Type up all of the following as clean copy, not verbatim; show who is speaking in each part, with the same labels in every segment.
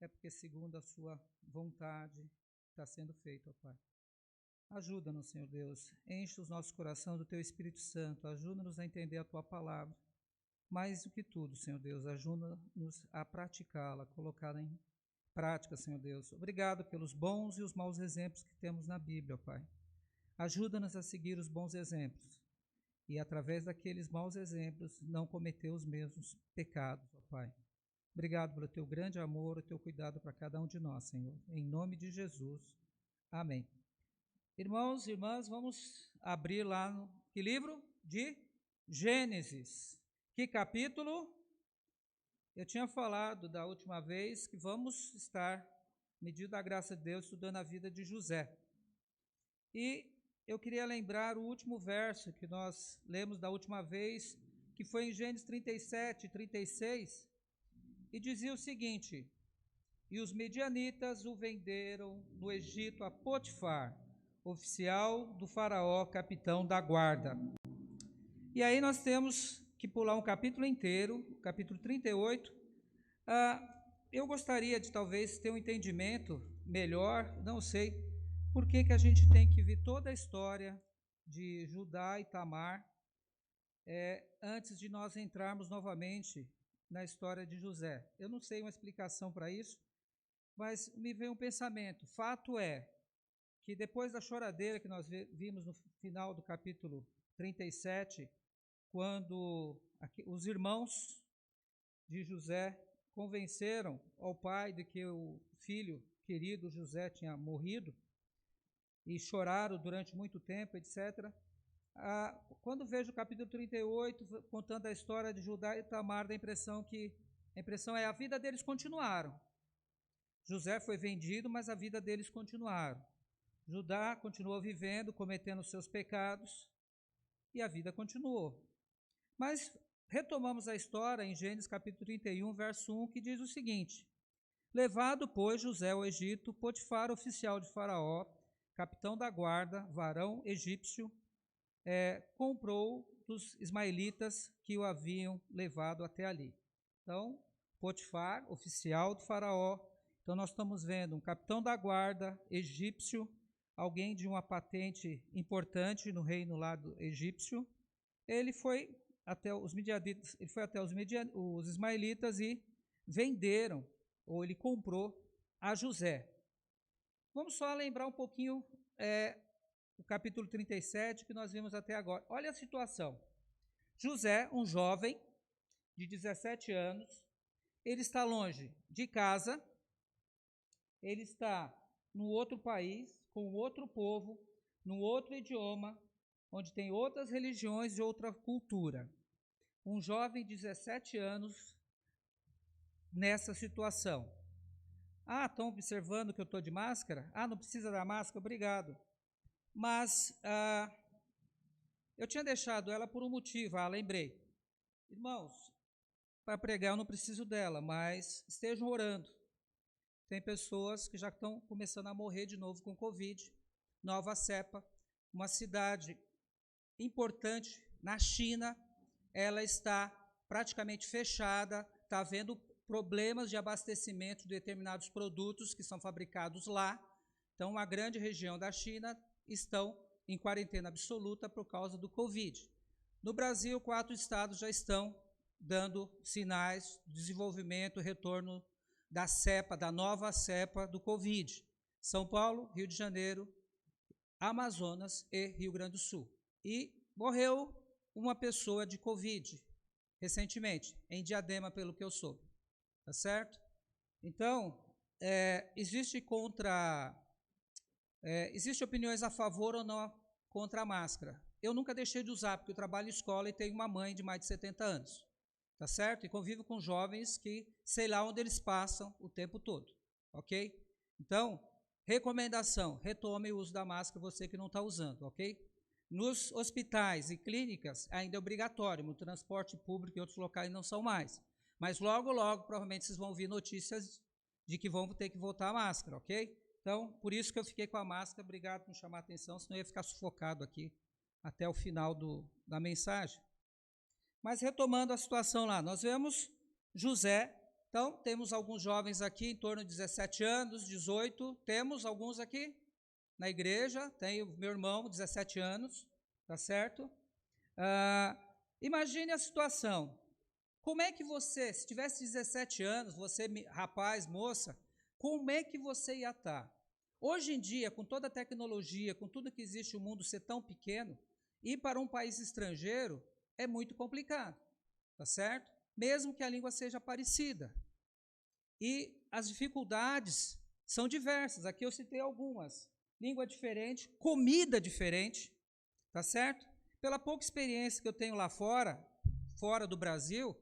Speaker 1: é porque segundo a sua vontade está sendo feito, ó Pai. Ajuda-nos, Senhor Deus, enche os nossos corações do Teu Espírito Santo, ajuda-nos a entender a Tua palavra. Mais do que tudo, Senhor Deus, ajuda-nos a praticá-la, colocá-la em prática, Senhor Deus. Obrigado pelos bons e os maus exemplos que temos na Bíblia, ó Pai. Ajuda-nos a seguir os bons exemplos e, através daqueles maus exemplos, não cometer os mesmos pecados, ó Pai. Obrigado pelo Teu grande amor, o Teu cuidado para cada um de nós, Senhor. Em nome de Jesus. Amém. Irmãos e irmãs, vamos abrir lá no que livro? De Gênesis. Que capítulo? Eu tinha falado da última vez que vamos estar, medindo a graça de Deus, estudando a vida de José. E eu queria lembrar o último verso que nós lemos da última vez, que foi em Gênesis 37, 36, e dizia o seguinte: e os medianitas o venderam no Egito a Potifar, oficial do faraó, capitão da guarda. E aí nós temos que pular um capítulo inteiro, capítulo 38. Eu gostaria de talvez ter um entendimento melhor, não sei, por que a gente tem que ver toda a história de Judá e Tamar antes de nós entrarmos novamente na história de José. Eu não sei uma explicação para isso, mas me veio um pensamento. Fato é que depois da choradeira que nós vimos no final do capítulo 37, quando os irmãos de José convenceram ao pai de que o filho querido José tinha morrido, e choraram durante muito tempo, etc. Quando vejo o capítulo 38, contando a história de Judá e Tamar, a impressão é a vida deles continuaram. José foi vendido, mas a vida deles continuaram. Judá continuou vivendo, cometendo seus pecados, e a vida continuou. Mas retomamos a história em Gênesis capítulo 31, verso 1, que diz o seguinte: levado, pois, José ao Egito, Potifar, oficial de Faraó, capitão da guarda, varão egípcio, comprou dos ismaelitas que o haviam levado até ali. Então, Potifar, oficial do Faraó. Então, nós estamos vendo um capitão da guarda egípcio, alguém de uma patente importante no reino lá do egípcio. Ele foi até os medianitas, os ismaelitas e venderam, ou ele comprou a José. Vamos só lembrar um pouquinho o capítulo 37 que nós vimos até agora. Olha a situação. José, um jovem de 17 anos, ele está longe de casa, ele está num outro país, com outro povo, num outro idioma, onde tem outras religiões e outra cultura. Um jovem de 17 anos nessa situação. Estão observando que eu estou de máscara? Não precisa da máscara? Obrigado. Mas eu tinha deixado ela por um motivo, lembrei. Irmãos, para pregar eu não preciso dela, mas estejam orando. Tem pessoas que já estão começando a morrer de novo com Covid, nova cepa, uma cidade importante na China, ela está praticamente fechada, está havendo problemas de abastecimento de determinados produtos que são fabricados lá. Então, uma grande região da China estão em quarentena absoluta por causa do Covid. No Brasil, 4 estados já estão dando sinais de desenvolvimento, retorno da cepa, da nova cepa do Covid. São Paulo, Rio de Janeiro, Amazonas e Rio Grande do Sul. E morreu uma pessoa de Covid recentemente, em Diadema, pelo que eu soube. Tá certo? Então, existe opiniões a favor ou não contra a máscara. Eu nunca deixei de usar, porque eu trabalho em escola e tenho uma mãe de mais de 70 anos. Tá certo? E convivo com jovens que sei lá onde eles passam o tempo todo. Ok? Então, recomendação, retome o uso da máscara, você que não está usando, ok? Nos hospitais e clínicas ainda é obrigatório, no transporte público e outros locais não são mais. Mas logo, logo, provavelmente vocês vão ouvir notícias de que vão ter que voltar a máscara, ok? Então, por isso que eu fiquei com a máscara, obrigado por me chamar a atenção, senão eu ia ficar sufocado aqui até o final da mensagem. Mas retomando a situação lá, nós vemos José, Então, temos alguns jovens aqui, em torno de 17 anos, 18. Temos alguns aqui na igreja. Tem o meu irmão, 17 anos, tá certo? Imagine a situação. Como é que você, se tivesse 17 anos, você, rapaz, moça, como é que você ia estar? Hoje em dia, com toda a tecnologia, com tudo que existe, o mundo ser tão pequeno, ir para um país estrangeiro é muito complicado, tá certo? Mesmo que a língua seja parecida. E as dificuldades são diversas. Aqui eu citei algumas. Língua diferente, comida diferente, tá certo? Pela pouca experiência que eu tenho lá fora do Brasil,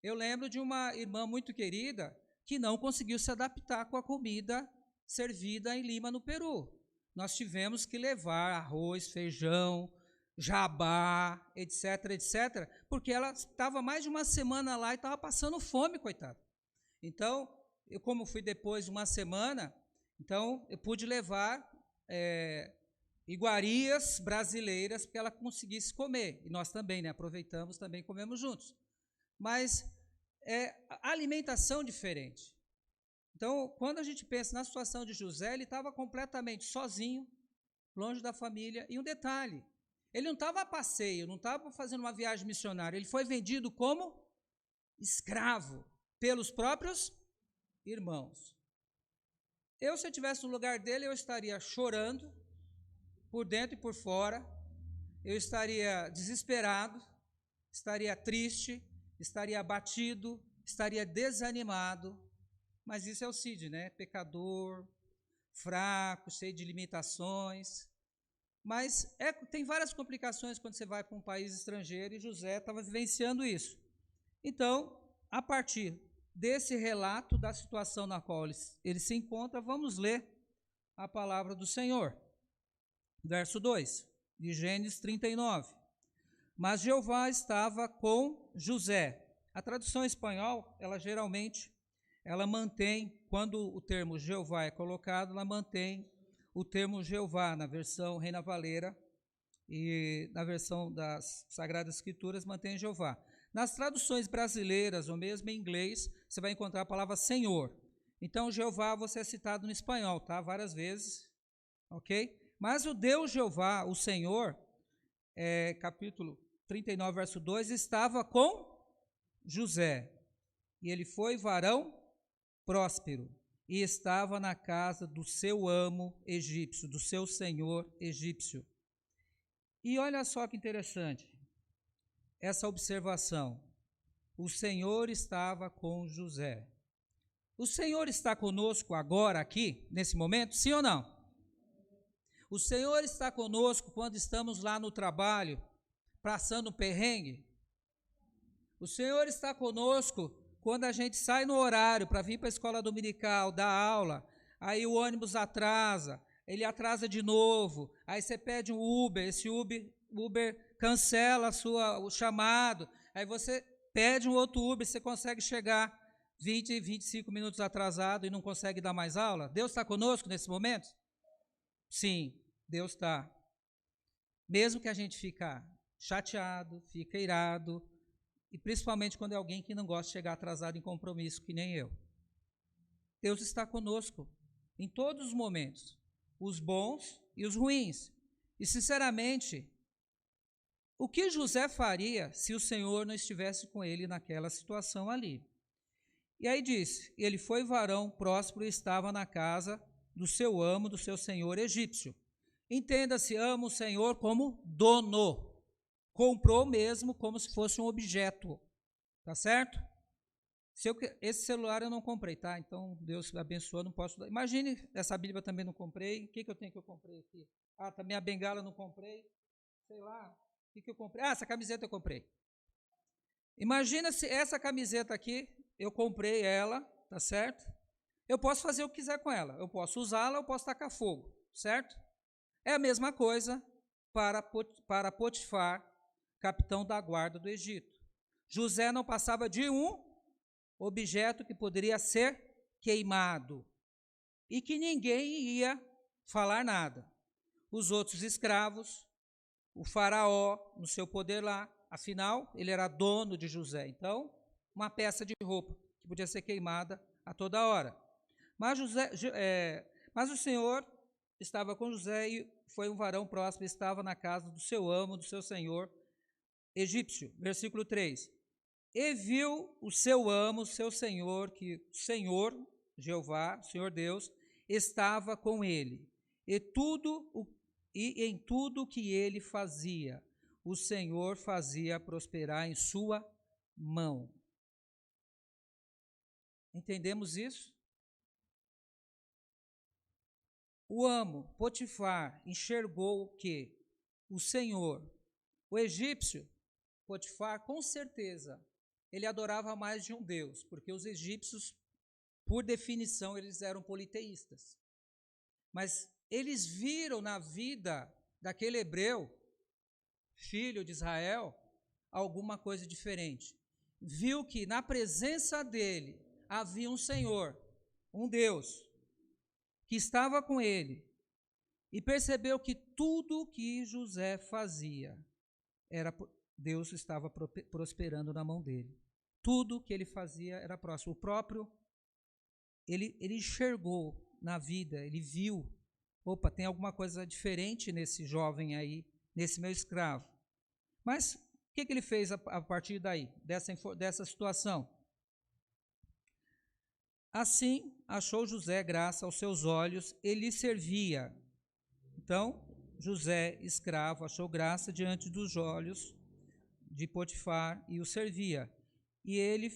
Speaker 1: eu lembro de uma irmã muito querida que não conseguiu se adaptar com a comida servida em Lima, no Peru. Nós tivemos que levar arroz, feijão, jabá, etc., etc., porque ela estava mais de uma semana lá e estava passando fome, coitada. Então, eu, como fui depois de uma semana, então eu pude levar iguarias brasileiras para que ela conseguisse comer. E nós também, né, aproveitamos, também comemos juntos. Mas a alimentação diferente. Então, quando a gente pensa na situação de José, ele estava completamente sozinho, longe da família. E um detalhe, ele não estava a passeio, não estava fazendo uma viagem missionária, ele foi vendido como escravo pelos próprios irmãos. Se eu estivesse no lugar dele, eu estaria chorando, por dentro e por fora, eu estaria desesperado, estaria triste, estaria abatido, estaria desanimado, mas isso é o Cid, né? Pecador, fraco, cheio de limitações, mas tem várias complicações quando você vai para um país estrangeiro, e José estava vivenciando isso. Então, a partir desse relato da situação na qual ele se encontra, vamos ler a palavra do Senhor. Verso 2, de Gênesis 39. Mas Jeová estava com José. A tradução em espanhol, ela mantém, quando o termo Jeová é colocado, ela mantém o termo Jeová na versão Reina Valera, e na versão das Sagradas Escrituras mantém Jeová. Nas traduções brasileiras, ou mesmo em inglês, você vai encontrar a palavra Senhor. Então, Jeová, você é citado no espanhol, tá? Várias vezes, ok? Mas o Deus Jeová, o Senhor, capítulo 39, verso 2, estava com José, e ele foi varão próspero, e estava na casa do seu amo egípcio, do seu senhor egípcio. E olha só que interessante, essa observação. O Senhor estava com José. O Senhor está conosco agora, aqui, nesse momento, sim ou não? O Senhor está conosco quando estamos lá no trabalho, passando um perrengue? O Senhor está conosco quando a gente sai no horário para vir para a escola dominical, dar aula, aí o ônibus atrasa, ele atrasa de novo, aí você pede um Uber, esse Uber cancela o chamado, aí você pede um outro Uber, você consegue chegar 20, 25 minutos atrasado e não consegue dar mais aula? Deus está conosco nesse momento? Sim, Deus está. Mesmo que a gente fica chateado, fica irado, e principalmente quando é alguém que não gosta de chegar atrasado em compromisso, que nem eu. Deus está conosco em todos os momentos, os bons e os ruins. E, sinceramente, o que José faria se o Senhor não estivesse com ele naquela situação ali? E aí diz, ele foi varão próspero e estava na casa do seu amo, do seu senhor egípcio. Entenda-se, ama o Senhor como dono. Comprou mesmo como se fosse um objeto, tá certo? Esse celular eu não comprei, tá? Então, Deus abençoa, não posso dar. Imagine, essa Bíblia também não comprei. O que eu tenho que eu comprei aqui? Também a bengala eu não comprei. Sei lá, o que eu comprei? Essa camiseta eu comprei. Imagina se essa camiseta aqui, eu comprei ela, tá certo? Eu posso fazer o que quiser com ela. Eu posso usá-la, eu posso tacar fogo, certo? É a mesma coisa para Potifar, capitão da guarda do Egito. José não passava de um objeto que poderia ser queimado e que ninguém ia falar nada. Os outros escravos, o faraó no seu poder lá, afinal, ele era dono de José. Então, uma peça de roupa que podia ser queimada a toda hora. Mas o Senhor estava com José e foi um varão próspero, estava na casa do seu amo, do seu senhor egípcio. Versículo 3. E viu o seu amo, seu senhor, que o Senhor, Jeová, o Senhor Deus, estava com ele. E em tudo que ele fazia, o Senhor fazia prosperar em sua mão. Entendemos isso? O amo, Potifar, enxergou o quê? O Senhor. O egípcio, Potifar, com certeza, ele adorava mais de um Deus, porque os egípcios, por definição, eles eram politeístas. Mas eles viram na vida daquele hebreu, filho de Israel, alguma coisa diferente. Viu que na presença dele havia um Senhor, um Deus, que estava com ele, e percebeu que tudo que José fazia, Deus estava prosperando na mão dele. Tudo que ele fazia era próximo. O próprio, ele enxergou na vida, ele viu, opa, tem alguma coisa diferente nesse jovem aí, nesse meu escravo. Mas o que ele fez a partir daí, dessa situação? Assim, achou José graça aos seus olhos, ele lhe servia. Então, José, escravo, achou graça diante dos olhos de Potifar e o servia. E ele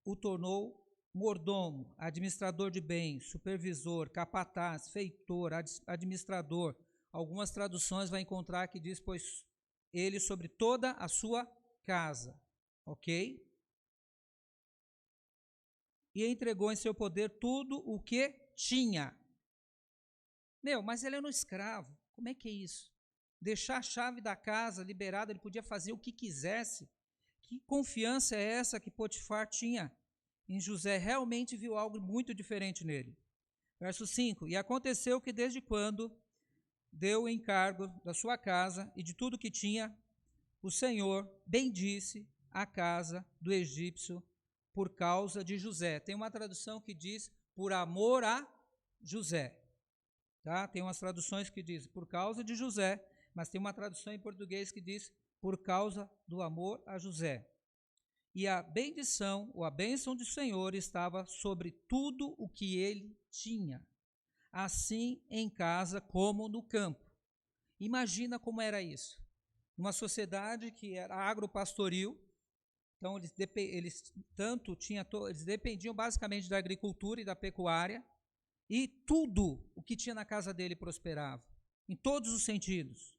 Speaker 1: o tornou mordomo, administrador de bens, supervisor, capataz, feitor, administrador. Algumas traduções vai encontrar que diz, pois ele sobre toda a sua casa. Ok? E entregou em seu poder tudo o que tinha. Mas ele era um escravo. Como é que é isso? Deixar a chave da casa liberada, ele podia fazer o que quisesse. Que confiança é essa que Potifar tinha em José? Realmente viu algo muito diferente nele. Verso 5. E aconteceu que desde quando deu o encargo da sua casa e de tudo que tinha, o Senhor bendisse a casa do egípcio por causa de José. Tem uma tradução que diz por amor a José. Tá? Tem umas traduções que diz por causa de José, mas tem uma tradução em português que diz por causa do amor a José. E a bendição, ou a bênção do Senhor estava sobre tudo o que ele tinha, assim em casa como no campo. Imagina como era isso. Uma sociedade que era agropastoril, então eles dependiam basicamente da agricultura e da pecuária, e tudo o que tinha na casa dele prosperava, em todos os sentidos.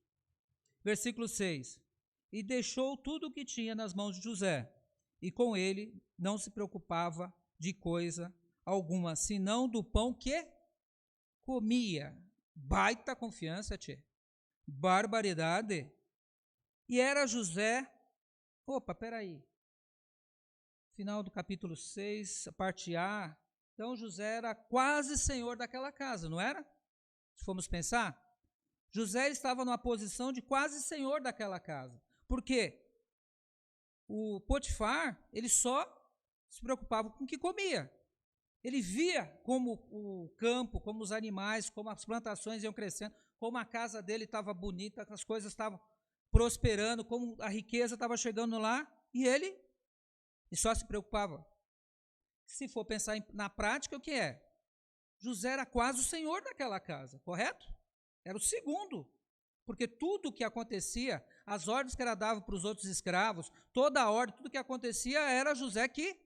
Speaker 1: Versículo 6. E deixou tudo o que tinha nas mãos de José, e com ele não se preocupava de coisa alguma, senão do pão que comia. Baita confiança, tchê. Barbaridade. E era José, peraí, final do capítulo 6, parte A, então José era quase senhor daquela casa, não era? Se formos pensar, José estava numa posição de quase senhor daquela casa. Por quê? O Potifar, ele só se preocupava com o que comia. Ele via como o campo, como os animais, como as plantações iam crescendo, como a casa dele estava bonita, as coisas estavam prosperando, como a riqueza estava chegando lá, e ele só se preocupava. Se for pensar na prática, o que é? José era quase o senhor daquela casa, correto? Era o segundo, porque tudo o que acontecia, as ordens que era dado para os outros escravos, toda a ordem, tudo o que acontecia era José que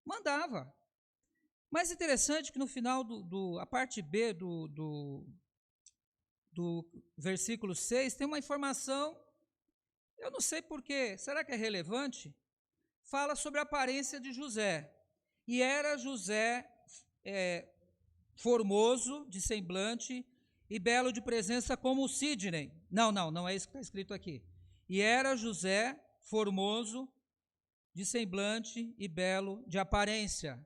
Speaker 1: mandava. Mas interessante que no final, a parte B do versículo 6, tem uma informação, eu não sei porquê, será que é relevante? Fala sobre a aparência de José. E era José formoso de semblante e belo de presença como o Sidney. Não é isso que está escrito aqui. E era José formoso de semblante e belo de aparência.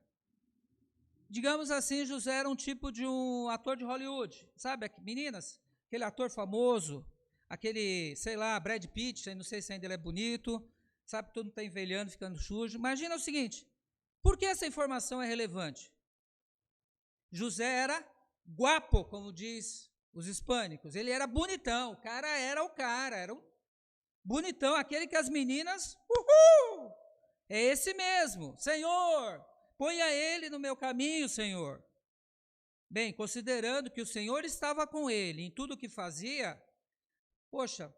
Speaker 1: Digamos assim, José era um tipo de um ator de Hollywood, sabe, meninas? Aquele ator famoso, aquele, sei lá, Brad Pitt, não sei se ainda ele é bonito, sabe, todo mundo está envelhando, ficando sujo. Imagina o seguinte, Por que essa informação é relevante? José era guapo, como diz os hispânicos. Ele era bonitão, o cara era um bonitão, aquele que as meninas, uhul, é esse mesmo. Senhor, ponha ele no meu caminho, Senhor. Bem, considerando que o Senhor estava com ele em tudo o que fazia, poxa,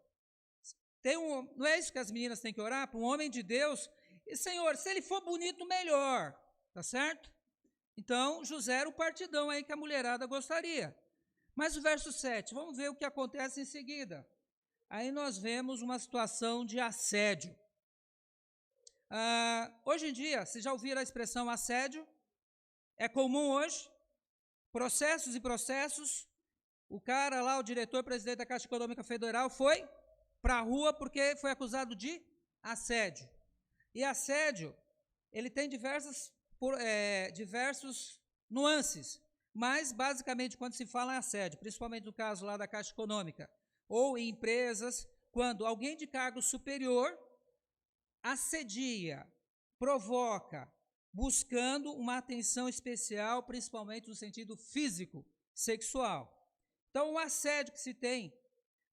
Speaker 1: não é isso que as meninas têm que orar? Para um homem de Deus, e Senhor, se ele for bonito, melhor, tá certo? Então, José era o partidão aí que a mulherada gostaria. Mas o verso 7, vamos ver o que acontece em seguida. Aí nós vemos uma situação de assédio. Hoje em dia, vocês já ouviram a expressão assédio? É comum hoje? Processos e processos. O cara lá, o diretor-presidente da Caixa Econômica Federal, foi para a rua porque foi acusado de assédio. E assédio, ele tem diversos nuances, mas basicamente quando se fala em assédio, principalmente no caso lá da Caixa Econômica, ou em empresas, quando alguém de cargo superior assedia, provoca, buscando uma atenção especial, principalmente no sentido físico, sexual. Então, o assédio que se tem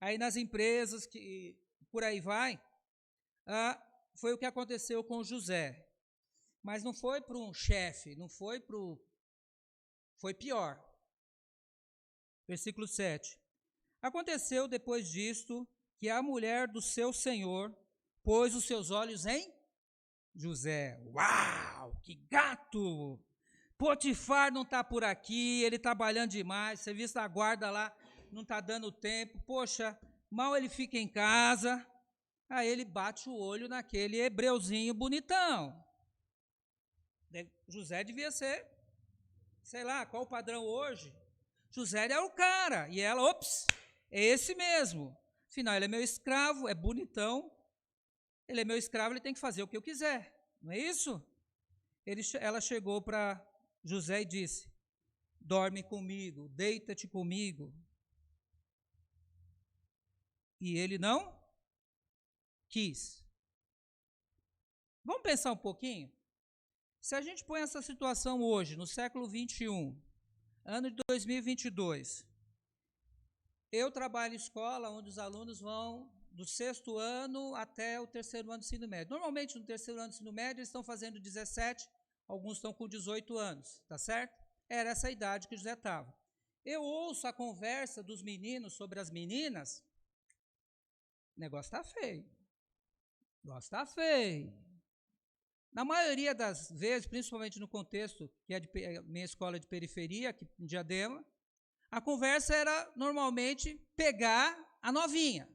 Speaker 1: aí nas empresas, que por aí vai, foi o que aconteceu com José. Mas não foi para um chefe, foi pior. Versículo 7. Aconteceu depois disto que a mulher do seu senhor pôs os seus olhos em José. Uau, que gato! Potifar não está por aqui, ele trabalhando demais, serviço da guarda lá não está dando tempo, poxa, mal ele fica em casa, aí ele bate o olho naquele hebreuzinho bonitão. José devia ser, sei lá, qual o padrão hoje? José é o cara, e ela, ops, é esse mesmo. Afinal, ele é meu escravo, é bonitão, ele é meu escravo, ele tem que fazer o que eu quiser, não é isso? Ela chegou para José e disse, dorme comigo, deita-te comigo. E ele não quis. Vamos pensar um pouquinho? Se a gente põe essa situação hoje, no século 21, ano de 2022, eu trabalho em escola onde os alunos vão do 6º ano até o 3º ano do ensino médio. Normalmente, no 3º ano do ensino médio, eles estão fazendo 17, alguns estão com 18 anos, tá certo? Era essa a idade que José estava. Eu ouço a conversa dos meninos sobre as meninas, o negócio está feio. O negócio está feio. Na maioria das vezes, principalmente no contexto que é a minha escola de periferia, aqui em Diadema, a conversa era normalmente pegar a novinha,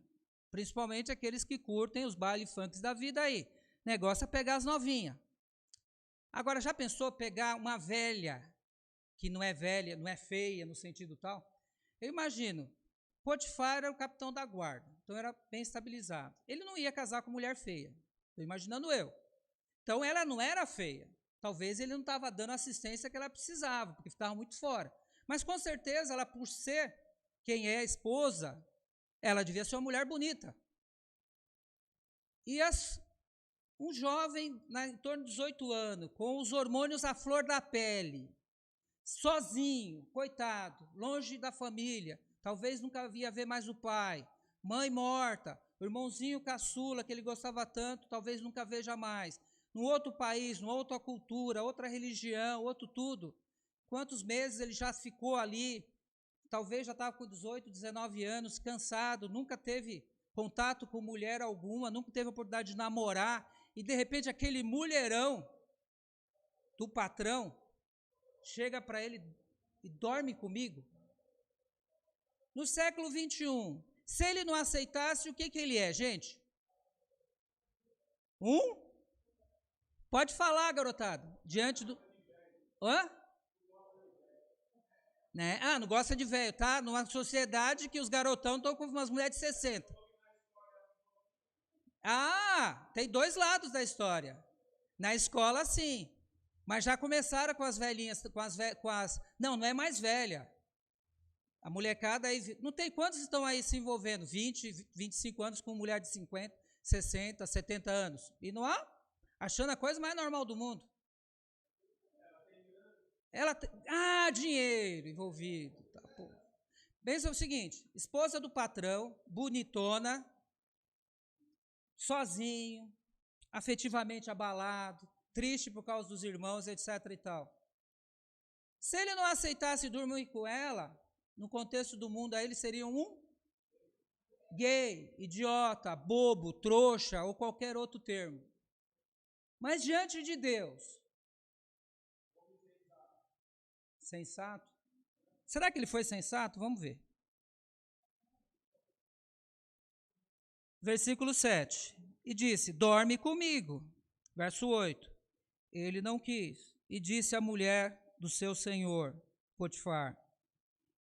Speaker 1: principalmente aqueles que curtem os baile funks da vida aí. O negócio é pegar as novinhas. Agora, já pensou pegar uma velha, que não é velha, não é feia no sentido tal? Eu imagino, Potifar era o capitão da guarda, então era bem estabilizado. Ele não ia casar com mulher feia, estou imaginando eu. Então, ela não era feia. Talvez ele não estava dando a assistência que ela precisava, porque estava muito fora. Mas, com certeza, ela, por ser quem é a esposa, ela devia ser uma mulher bonita. E um jovem, em torno de 18 anos, com os hormônios à flor da pele, sozinho, coitado, longe da família, talvez nunca ia ver mais o pai, mãe morta, o irmãozinho caçula, que ele gostava tanto, talvez nunca veja mais. Num outro país, numa outra cultura, outra religião, outro tudo. Quantos meses ele já ficou ali, talvez já estava com 18, 19 anos, cansado, nunca teve contato com mulher alguma, nunca teve oportunidade de namorar, e de repente aquele mulherão do patrão chega para ele e dorme comigo. No século 21, se ele não aceitasse, o que ele é, gente? Pode falar, garotada, diante do... Hã? Né? Não gosta de velho, tá? Numa sociedade que os garotão estão com umas mulheres de 60. Tem dois lados da história. Na escola, sim. Mas já começaram com as velhinhas, Não é mais velha. A molecada aí... Não tem quantos estão aí se envolvendo? 20, 25 anos com mulher de 50, 60, 70 anos. E não há? Achando a coisa mais normal do mundo. Dinheiro envolvido. Tá, pô. Pensa o seguinte, esposa do patrão, bonitona, sozinho, afetivamente abalado, triste por causa dos irmãos, etc. e tal. Se ele não aceitasse dormir com ela, no contexto do mundo, aí ele seria um gay, idiota, bobo, trouxa ou qualquer outro termo. Mas diante de Deus, sensato? Será que ele foi sensato? Vamos ver. Versículo 7. E disse, dorme comigo. Verso 8. Ele não quis. E disse à mulher do seu senhor, Potifar,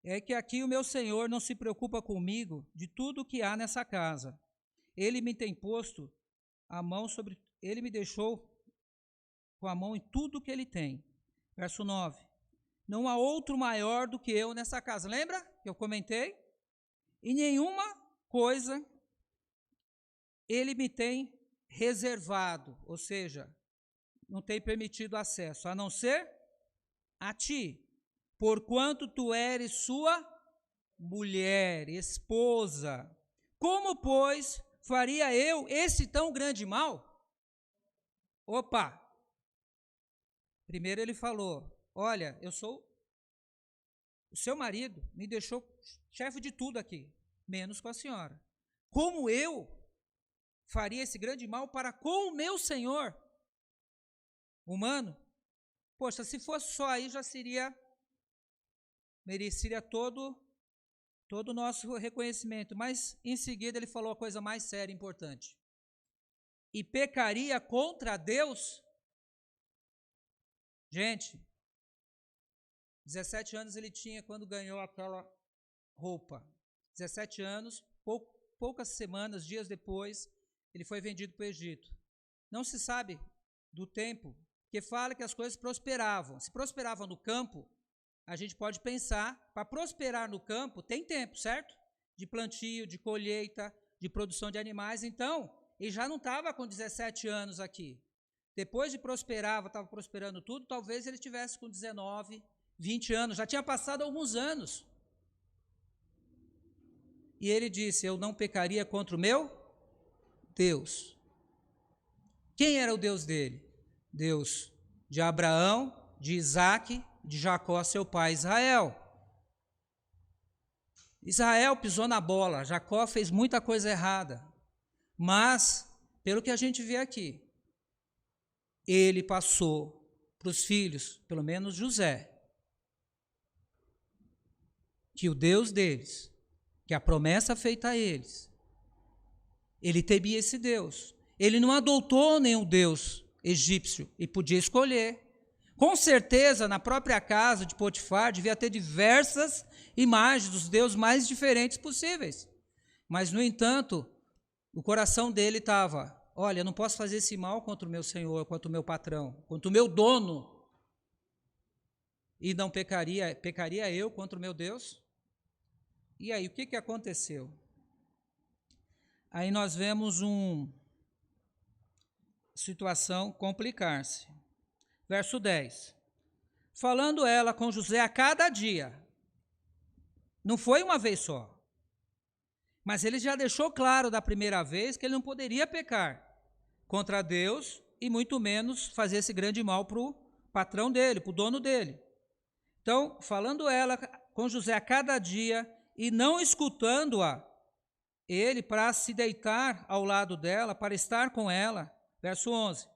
Speaker 1: é que aqui o meu senhor não se preocupa comigo de tudo o que há nessa casa. Ele me tem posto a mão sobre... Ele me deixou com a mão em tudo que ele tem. Verso 9. Não há outro maior do que eu nessa casa. Lembra que eu comentei? E nenhuma coisa ele me tem reservado, ou seja, não tem permitido acesso, a não ser a ti, porquanto tu eres sua mulher, esposa. Como, pois, faria eu esse tão grande mal? Opa! Primeiro ele falou, olha, eu sou o seu marido, me deixou chefe de tudo aqui, menos com a senhora. Como eu faria esse grande mal para com o meu senhor humano? Poxa, se fosse só aí já mereceria todo o nosso reconhecimento. Mas em seguida ele falou a coisa mais séria e importante. E pecaria contra Deus? Gente, 17 anos ele tinha quando ganhou aquela roupa. 17 anos, poucas semanas, dias depois, ele foi vendido para o Egito. Não se sabe do tempo, que fala que as coisas prosperavam. Se prosperavam no campo, a gente pode pensar, para prosperar no campo tem tempo, certo? De plantio, de colheita, de produção de animais. Então, ele já não estava com 17 anos aqui. Depois de prosperar, estava prosperando tudo, talvez ele estivesse com 19, 20 anos, já tinha passado alguns anos. E ele disse, eu não pecaria contra o meu Deus. Quem era o Deus dele? Deus de Abraão, de Isaque, de Jacó, seu pai Israel. Israel pisou na bola, Jacó fez muita coisa errada. Mas, pelo que a gente vê aqui, ele passou para os filhos, pelo menos José, que o Deus deles, que a promessa feita a eles, ele temia esse Deus. Ele não adotou nenhum Deus egípcio e podia escolher. Com certeza, na própria casa de Potifar, devia ter diversas imagens dos deuses mais diferentes possíveis. Mas, no entanto, o coração dele estava, olha, eu não posso fazer esse mal contra o meu senhor, contra o meu patrão, contra o meu dono. E não pecaria eu contra o meu Deus? E aí, o que aconteceu? Aí nós vemos uma situação complicar-se. Verso 10. Falando ela com José a cada dia, não foi uma vez só, mas ele já deixou claro da primeira vez que ele não poderia pecar contra Deus e muito menos fazer esse grande mal para o patrão dele, para o dono dele. Então, falando ela com José a cada dia e não escutando-a, ele para se deitar ao lado dela, para estar com ela, verso 11,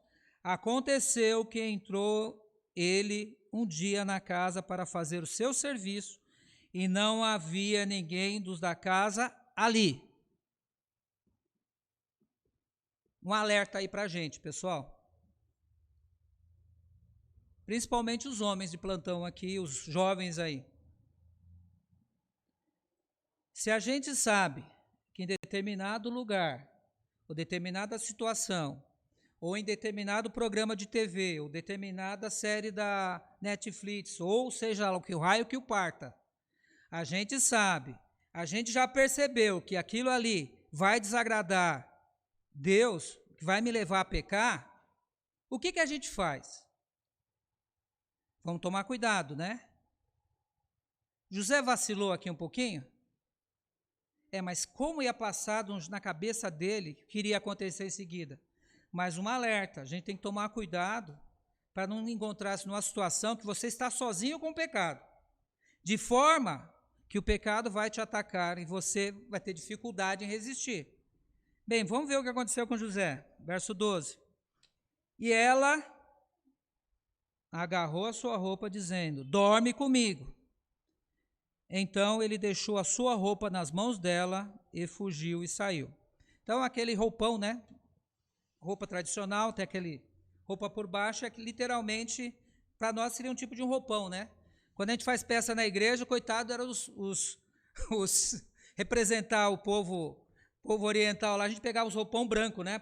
Speaker 1: aconteceu que entrou ele um dia na casa para fazer o seu serviço e não havia ninguém dos da casa ali. Um alerta aí para a gente, pessoal. Principalmente os homens de plantão aqui, os jovens aí. Se a gente sabe que em determinado lugar, ou determinada situação, ou em determinado programa de TV, ou determinada série da Netflix, ou seja, o que o raio que o parta, a gente sabe, a gente já percebeu que aquilo ali vai desagradar Deus, que vai me levar a pecar, o que a gente faz? Vamos tomar cuidado, né? José vacilou aqui um pouquinho? Mas como ia passar na cabeça dele o que iria acontecer em seguida? Mais um alerta, a gente tem que tomar cuidado para não encontrar-se numa situação que você está sozinho com o pecado, de forma que o pecado vai te atacar e você vai ter dificuldade em resistir. Bem, vamos ver o que aconteceu com José, verso 12. E ela agarrou a sua roupa, dizendo: dorme comigo. Então ele deixou a sua roupa nas mãos dela e fugiu e saiu. Então aquele roupão, né? Roupa tradicional, tem aquele roupa por baixo, é que literalmente, para nós seria um tipo de um roupão, né? Quando a gente faz peça na igreja, coitado, eram os representar o povo oriental lá, a gente pegava os roupão branco, né?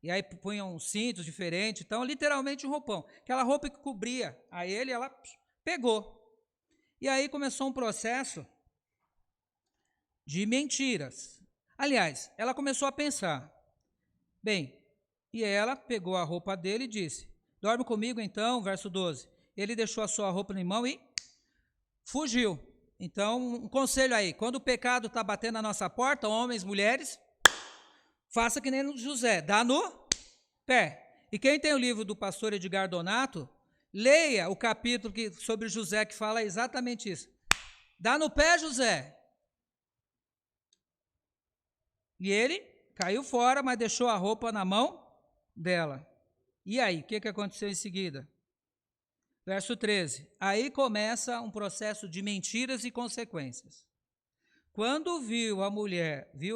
Speaker 1: E aí punham uns cintos diferentes, então literalmente um roupão. Aquela roupa que cobria a ele, ela pegou. E aí começou um processo de mentiras. Aliás, ela começou a pensar, bem, e ela pegou a roupa dele e disse: dorme comigo então, verso 12. Ele deixou a sua roupa na mão e fugiu. Então, um conselho aí, quando o pecado está batendo na nossa porta, homens, mulheres, faça que nem José, dá no pé. E quem tem o livro do pastor Edgar Donato, leia o capítulo sobre José que fala exatamente isso. Dá no pé, José. E ele caiu fora, mas deixou a roupa na mão dela. E aí, o que aconteceu em seguida? Verso 13. Aí começa um processo de mentiras e consequências. Quando viu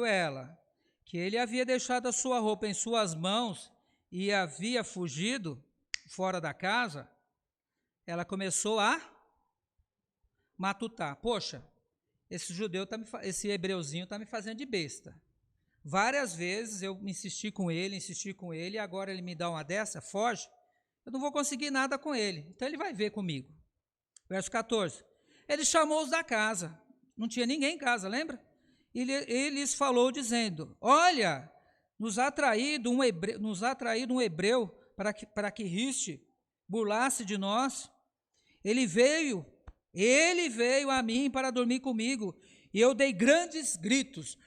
Speaker 1: ela, que ele havia deixado a sua roupa em suas mãos e havia fugido fora da casa, ela começou a matutar. Poxa, esse hebreuzinho está me fazendo de besta. Várias vezes eu insisti com ele, e agora ele me dá uma dessa, foge, eu não vou conseguir nada com ele, então ele vai ver comigo. Verso 14, ele chamou os da casa, não tinha ninguém em casa, lembra? Ele lhes falou dizendo: olha, nos ha traído um hebreu para que riste, burlasse de nós. Ele veio a mim para dormir comigo, e eu dei grandes gritos: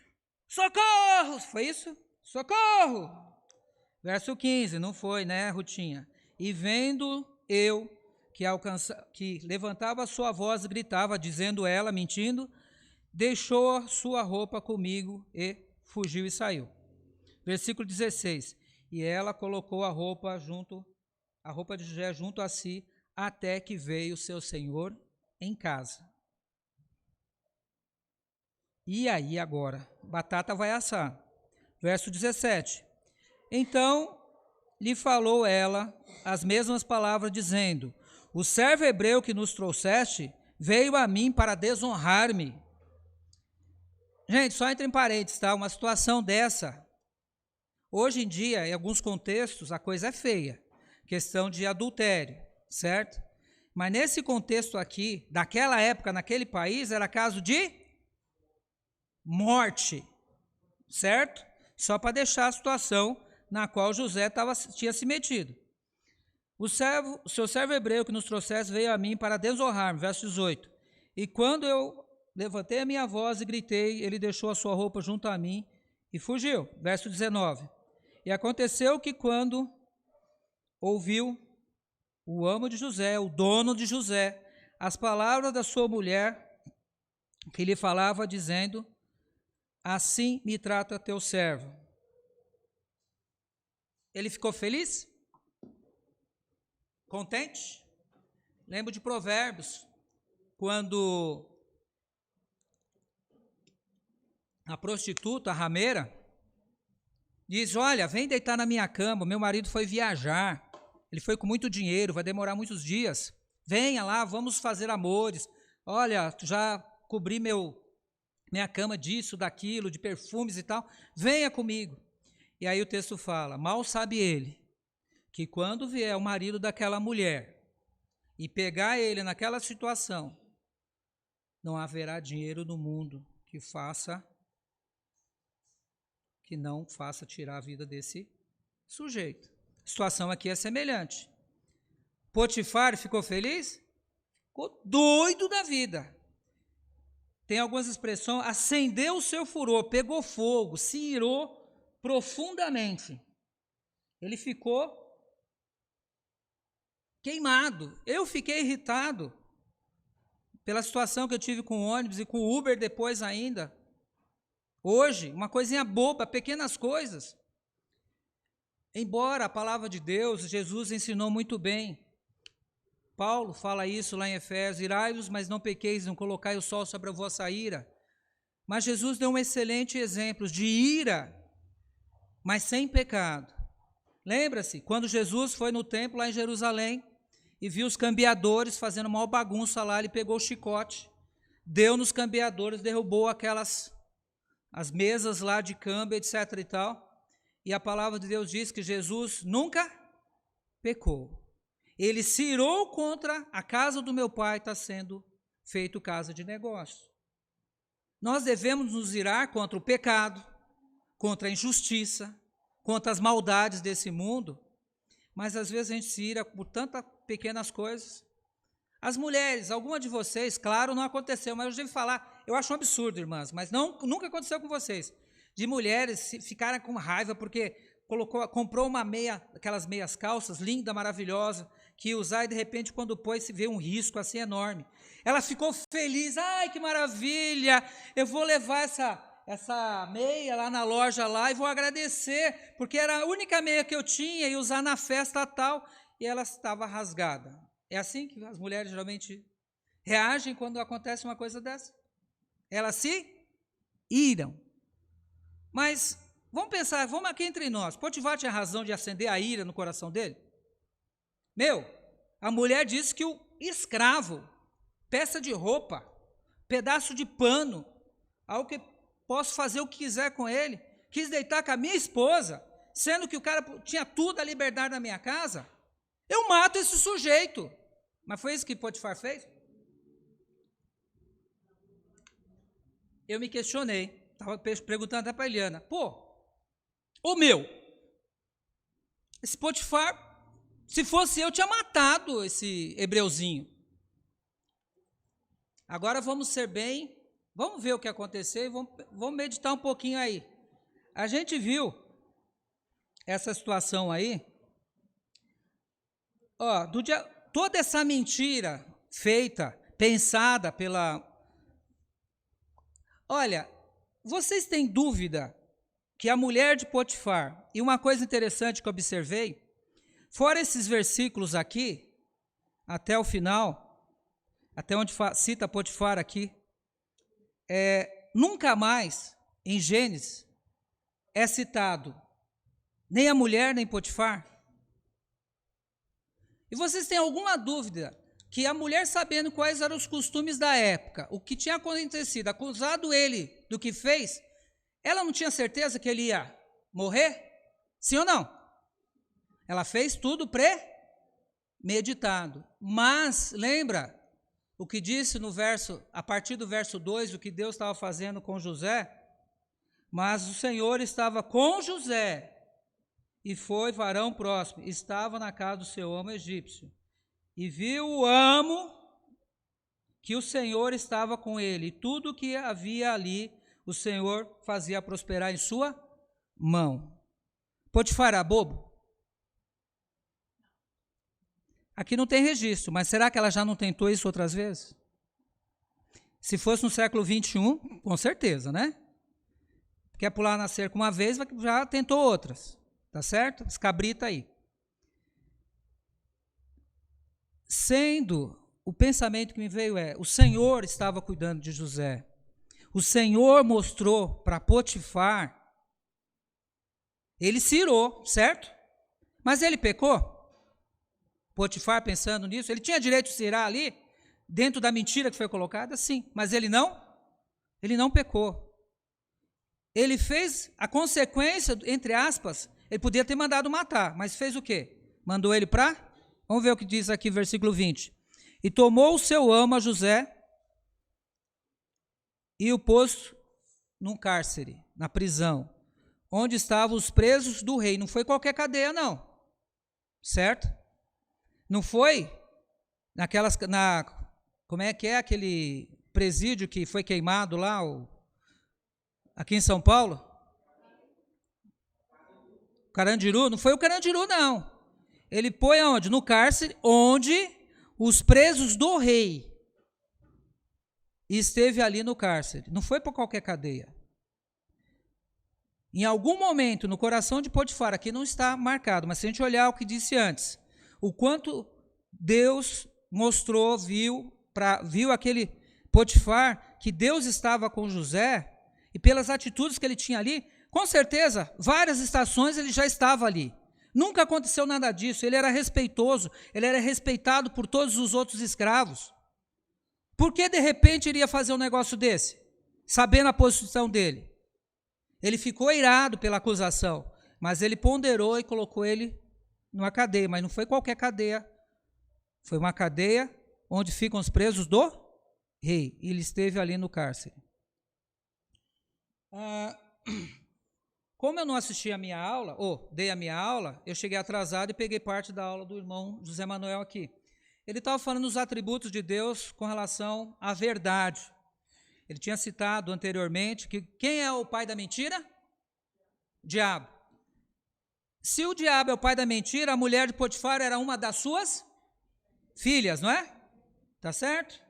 Speaker 1: socorro! Foi isso? Socorro! Verso 15, não foi, né, Rutinha? E vendo eu que levantava a sua voz e gritava, dizendo ela, mentindo, deixou a sua roupa comigo e fugiu e saiu. Versículo 16. E ela colocou a roupa de José junto a si, até que veio seu senhor em casa. E aí agora? Batata vai assar. Verso 17. Então lhe falou ela as mesmas palavras, dizendo: o servo hebreu que nos trouxeste veio a mim para desonrar-me. Gente, só entre parênteses, tá? Uma situação dessa, hoje em dia, em alguns contextos, a coisa é feia. Questão de adultério, certo? Mas nesse contexto aqui, daquela época, naquele país, era caso de morte, certo? Só para deixar a situação na qual José tinha se metido. O seu servo hebreu que nos trouxesse veio a mim para desonrar-me, verso 18. E quando eu levantei a minha voz e gritei, ele deixou a sua roupa junto a mim e fugiu. Verso 19. E aconteceu que quando ouviu o amo de José, o dono de José, as palavras da sua mulher, que lhe falava, dizendo: assim me trata teu servo. Ele ficou feliz? Contente? Lembro de Provérbios, quando a prostituta, a rameira, diz: olha, vem deitar na minha cama, meu marido foi viajar, ele foi com muito dinheiro, vai demorar muitos dias, venha lá, vamos fazer amores, olha, já cobri minha cama disso, daquilo, de perfumes e tal, venha comigo. E aí o texto fala: mal sabe ele, que quando vier o marido daquela mulher e pegar ele naquela situação, não haverá dinheiro no mundo que não faça tirar a vida desse sujeito. A situação aqui é semelhante. Potifar ficou feliz? Ficou doido da vida. Tem algumas expressões, acendeu o seu furor, pegou fogo, se irou profundamente. Ele ficou queimado. Eu fiquei irritado pela situação que eu tive com o ônibus e com o Uber depois ainda. Hoje, uma coisinha boba, pequenas coisas. Embora a palavra de Deus, Jesus ensinou muito bem. Paulo fala isso lá em Efésios, irai-vos, mas não pequeis, não colocai o sol sobre a vossa ira. Mas Jesus deu um excelente exemplo de ira, mas sem pecado. Lembra-se, quando Jesus foi no templo lá em Jerusalém, e viu os cambiadores fazendo uma bagunça lá, ele pegou o chicote, deu nos cambiadores, derrubou as mesas lá de câmbio, etc. e tal. E a palavra de Deus diz que Jesus nunca pecou. Ele se irou contra a casa do meu pai, está sendo feito casa de negócio. Nós devemos nos irar contra o pecado, contra a injustiça, contra as maldades desse mundo, mas às vezes a gente se ira por tantas pequenas coisas. As mulheres, alguma de vocês, claro, não aconteceu, mas eu devo falar, eu acho um absurdo, irmãs, mas nunca aconteceu com vocês, de mulheres ficarem com raiva porque comprou uma meia, aquelas meias calças, linda, maravilhosa, que ia usar e de repente quando pôs se vê um risco assim enorme. Ela ficou feliz, ai que maravilha, eu vou levar essa meia lá na loja lá e vou agradecer, porque era a única meia que eu tinha e usar na festa tal, e ela estava rasgada. É assim que as mulheres geralmente reagem quando acontece uma coisa dessa. Elas se iram. Mas vamos pensar, vamos aqui entre nós, Potifar tinha razão de acender a ira no coração dele? A mulher disse que o escravo, peça de roupa, pedaço de pano, algo que posso fazer o que quiser com ele, quis deitar com a minha esposa, sendo que o cara tinha tudo a liberdade na minha casa, eu mato esse sujeito. Mas foi isso que Potifar fez? Eu me questionei, estava perguntando até para a Eliana, esse Potifar, se fosse eu, tinha matado esse hebreuzinho. Agora vamos ser bem, vamos ver o que aconteceu e vamos meditar um pouquinho aí. A gente viu essa situação aí, toda essa mentira feita, pensada Olha, vocês têm dúvida que a mulher de Potifar, e uma coisa interessante que eu observei, fora esses versículos aqui, até o final, até onde cita Potifar aqui, nunca mais, em Gênesis, é citado nem a mulher, nem Potifar. E vocês têm alguma dúvida que a mulher, sabendo quais eram os costumes da época, o que tinha acontecido, acusado ele do que fez, ela não tinha certeza que ele ia morrer? Sim ou não? Ela fez tudo premeditado. Mas, lembra o que disse a partir do verso 2, o que Deus estava fazendo com José? Mas o Senhor estava com José, e foi varão próspero, estava na casa do seu amo egípcio. E viu o amo que o Senhor estava com ele, e tudo que havia ali, o Senhor fazia prosperar em sua mão. Potifar era bobo? Aqui não tem registro, mas será que ela já não tentou isso outras vezes? Se fosse no século 21, com certeza, né? Quer pular na cerca uma vez, já tentou outras, tá certo? Escabrita aí. Sendo, o pensamento que me veio o Senhor estava cuidando de José. O Senhor mostrou para Potifar, ele se irou, certo? Mas ele pecou? Potifar, pensando nisso, ele tinha direito de se irar ali, dentro da mentira que foi colocada? Sim, mas ele não pecou. Ele fez a consequência, entre aspas, ele podia ter mandado matar, mas fez o quê? Mandou ele vamos ver o que diz aqui, versículo 20. E tomou o seu amo a José e o pôs num cárcere, na prisão, onde estavam os presos do rei. Não foi qualquer cadeia, não. Certo? Não foi? Como é que é aquele presídio que foi queimado lá, aqui em São Paulo? Carandiru? Não foi o Carandiru, não. Ele põe aonde? No cárcere, onde os presos do rei esteve ali no cárcere. Não foi para qualquer cadeia. Em algum momento, no coração de Potifar, aqui não está marcado, mas se a gente olhar o que disse antes, o quanto Deus mostrou, viu aquele Potifar, que Deus estava com José, e pelas atitudes que ele tinha ali, com certeza, várias estações ele já estava ali. Nunca aconteceu nada disso, ele era respeitoso, ele era respeitado por todos os outros escravos. Por que de repente iria fazer um negócio desse? Sabendo a posição dele. Ele ficou irado pela acusação, mas ele ponderou e colocou ele numa cadeia, mas não foi qualquer cadeia, foi uma cadeia onde ficam os presos do rei, e ele esteve ali no cárcere. Como eu não assisti a minha aula, dei a minha aula, eu cheguei atrasado e peguei parte da aula do irmão José Manuel aqui. Ele estava falando dos atributos de Deus com relação à verdade. Ele tinha citado anteriormente que quem é o pai da mentira? Diabo. Se o diabo é o pai da mentira, a mulher de Potifar era uma das suas filhas, não é? Tá certo?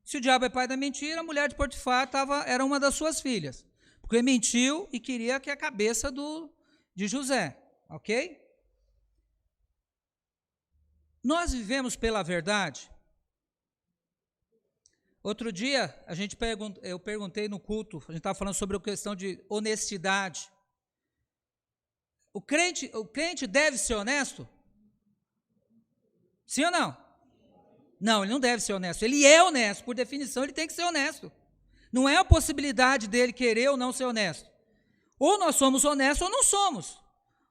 Speaker 1: Se o diabo é pai da mentira, a mulher de Potifar era uma das suas filhas. Porque mentiu e queria que a cabeça de José, ok? Nós vivemos pela verdade. Outro dia, eu perguntei no culto, a gente estava falando sobre a questão de honestidade. O crente deve ser honesto? Sim ou não? Não, ele não deve ser honesto. Ele é honesto, por definição, ele tem que ser honesto. Não é a possibilidade dele querer ou não ser honesto. Ou nós somos honestos ou não somos.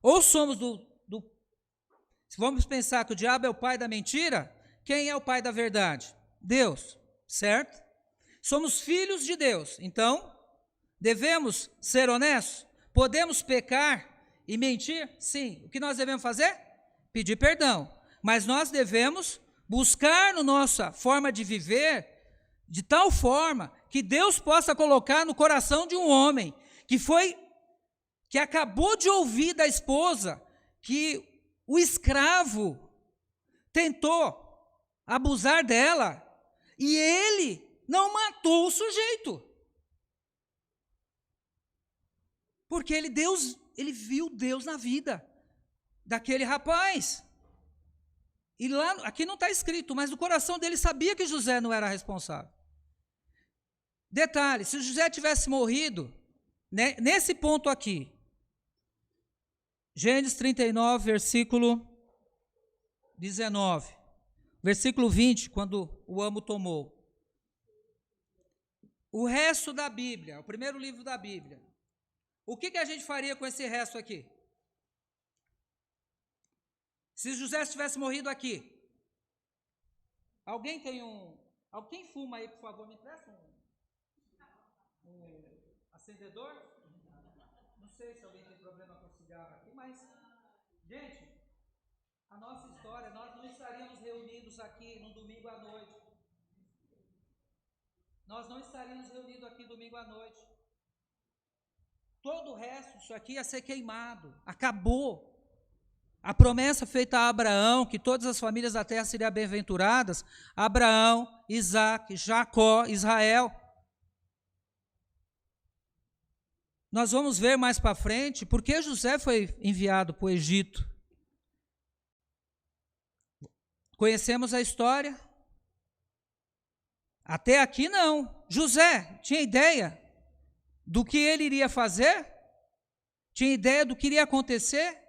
Speaker 1: Ou somos se vamos pensar que o diabo é o pai da mentira, quem é o pai da verdade? Deus, certo? Somos filhos de Deus, então devemos ser honestos? Podemos pecar e mentir? Sim. O que nós devemos fazer? Pedir perdão. Mas nós devemos buscar na nossa forma de viver de tal forma que Deus possa colocar no coração de um homem que acabou de ouvir da esposa que o escravo tentou abusar dela e ele não matou o sujeito. Porque ele viu Deus na vida daquele rapaz. E lá, aqui não está escrito, mas no coração dele sabia que José não era responsável. Detalhe, se José tivesse morrido, né, nesse ponto aqui, Gênesis 39, versículo 19, versículo 20, quando o amo tomou. O resto da Bíblia, o primeiro livro da Bíblia, o que a gente faria com esse resto aqui? Se José tivesse morrido aqui, alguém fuma aí, por favor, me empresta um acendedor? Não sei se alguém tem problema com cigarro aqui, mas, gente, a nossa história, nós não estaríamos reunidos aqui no domingo à noite. Nós não estaríamos reunidos aqui domingo à noite. Todo o resto disso aqui ia ser queimado. Acabou. A promessa feita a Abraão, que todas as famílias da terra seriam bem-aventuradas, Abraão, Isaac, Jacó, Israel. Nós vamos ver mais para frente porque José foi enviado para o Egito. Conhecemos a história? Até aqui não. José tinha ideia do que ele iria fazer? Tinha ideia do que iria acontecer?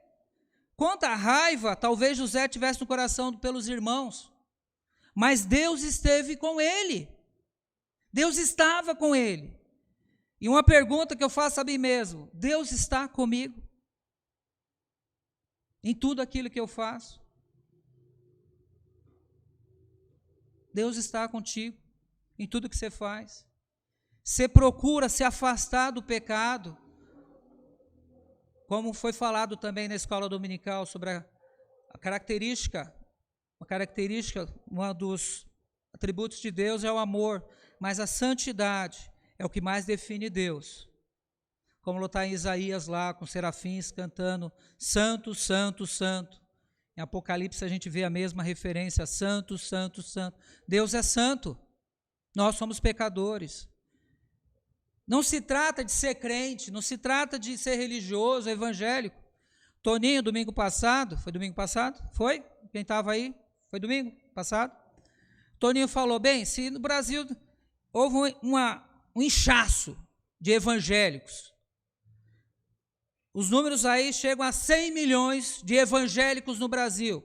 Speaker 1: Quanta raiva talvez José tivesse no coração pelos irmãos. Mas Deus esteve com ele. Deus estava com ele. E uma pergunta que eu faço a mim mesmo: Deus está comigo? Em tudo aquilo que eu faço? Deus está contigo em tudo que você faz. Você procura se afastar do pecado, como foi falado também na escola dominical sobre a característica característica, um dos atributos de Deus é o amor, mas a santidade é o que mais define Deus. Como está em Isaías lá, com serafins cantando, santo, santo, santo. Em Apocalipse a gente vê a mesma referência, santo, santo, santo. Deus é santo, nós somos pecadores. Não se trata de ser crente, não se trata de ser religioso, evangélico. Toninho, domingo passado, foi domingo passado? Foi? Quem estava aí? Foi domingo passado? Toninho falou, bem, se no Brasil houve um inchaço de evangélicos, os números aí chegam a 100 milhões de evangélicos no Brasil.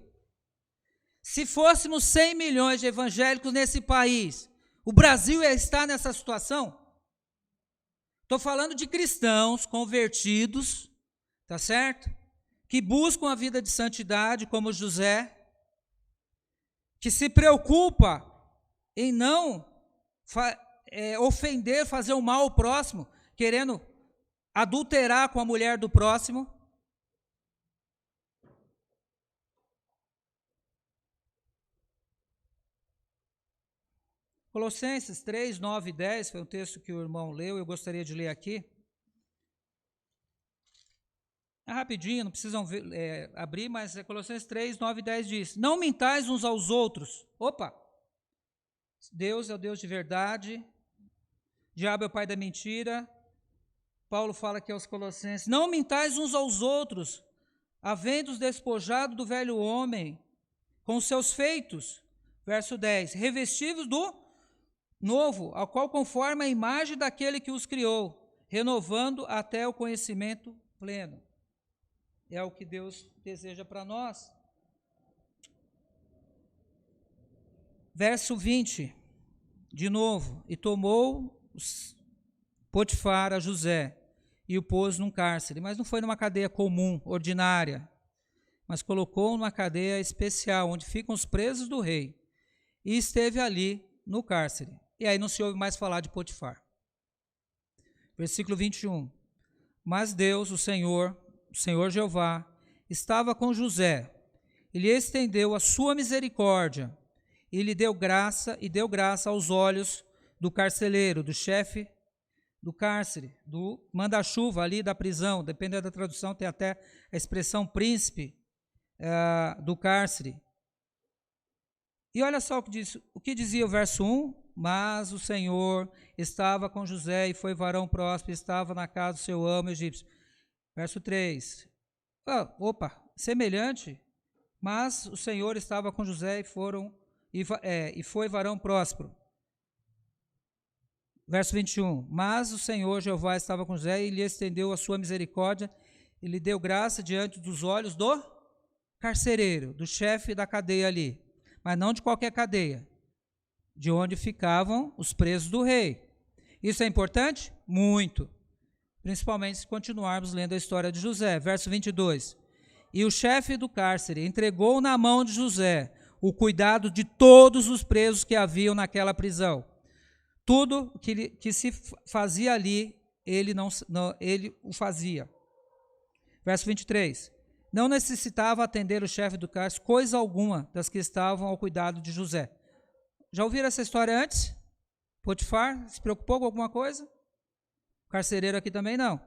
Speaker 1: Se fôssemos 100 milhões de evangélicos nesse país, o Brasil ia estar nessa situação? Estou falando de cristãos convertidos, tá certo? Que buscam a vida de santidade, como José, que se preocupa em não ofender, fazer o mal ao próximo, querendo adulterar com a mulher do próximo. Colossenses 3, 9 e 10, foi um texto que o irmão leu, eu gostaria de ler aqui. É rapidinho, não precisam abrir, mas Colossenses 3, 9 e 10 diz, não mintais uns aos outros. Opa! Deus é o Deus de verdade, diabo é o pai da mentira. Paulo fala aqui aos Colossenses, não mintais uns aos outros, havendo-os despojado do velho homem, com os seus feitos. Verso 10, revestidos do novo, ao qual conforma a imagem daquele que os criou, renovando até o conhecimento pleno. É o que Deus deseja para nós. Verso 20, de novo, e tomou Potifar a José e o pôs num cárcere, mas não foi numa cadeia comum, ordinária, mas colocou numa cadeia especial, onde ficam os presos do rei, e esteve ali no cárcere. E aí não se ouve mais falar de Potifar. Versículo 21. Mas Deus, o Senhor Jeová, estava com José, e lhe estendeu a sua misericórdia, e lhe deu graça aos olhos do carcereiro, do chefe do cárcere, do manda-chuva ali da prisão, dependendo da tradução, tem até a expressão príncipe do cárcere. E olha só o que dizia o verso 1, mas o Senhor estava com José e foi varão próspero, estava na casa do seu amo egípcio. Verso 3, semelhante, mas o Senhor estava com José e foi varão próspero. Verso 21, mas o Senhor Jeová estava com José e lhe estendeu a sua misericórdia e lhe deu graça diante dos olhos do carcereiro, do chefe da cadeia ali, mas não de qualquer cadeia, de onde ficavam os presos do rei. Isso é importante? Muito. Principalmente se continuarmos lendo a história de José. Verso 22. E o chefe do cárcere entregou na mão de José o cuidado de todos os presos que haviam naquela prisão. Tudo que se fazia ali, ele o fazia. Verso 23. Não necessitava atender o chefe do cárcere coisa alguma das que estavam ao cuidado de José. Já ouviram essa história antes? Potifar se preocupou com alguma coisa? O carcereiro aqui também não.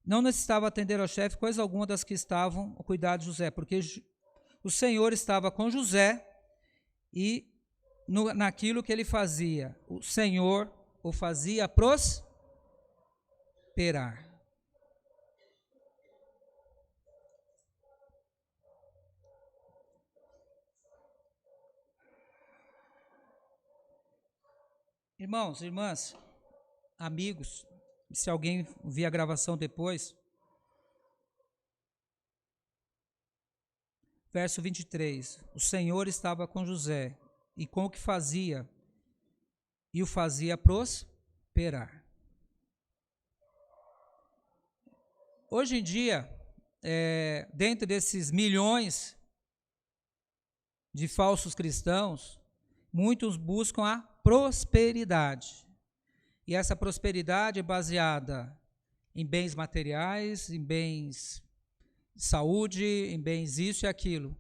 Speaker 1: Não necessitava atender ao chefe coisa alguma das que estavam ao cuidado de José, porque o Senhor estava com José e naquilo que ele fazia, o Senhor o fazia prosperar. Irmãos, irmãs, amigos, se alguém vir a gravação depois, verso 23, o Senhor estava com José e com o que fazia, e o fazia prosperar. Hoje em dia, dentro desses milhões de falsos cristãos, muitos buscam a prosperidade. E essa prosperidade é baseada em bens materiais, em bens de saúde, em bens isso e aquilo.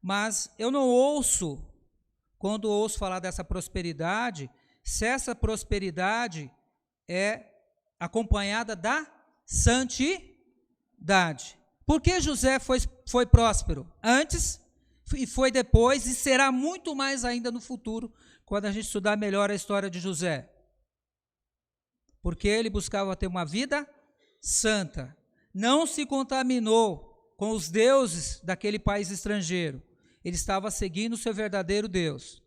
Speaker 1: Mas eu não ouço, quando ouço falar dessa prosperidade, se essa prosperidade é acompanhada da santidade. Por que José foi próspero antes e foi depois e será muito mais ainda no futuro, quando a gente estudar melhor a história de José? Porque ele buscava ter uma vida santa, não se contaminou com os deuses daquele país estrangeiro, ele estava seguindo o seu verdadeiro Deus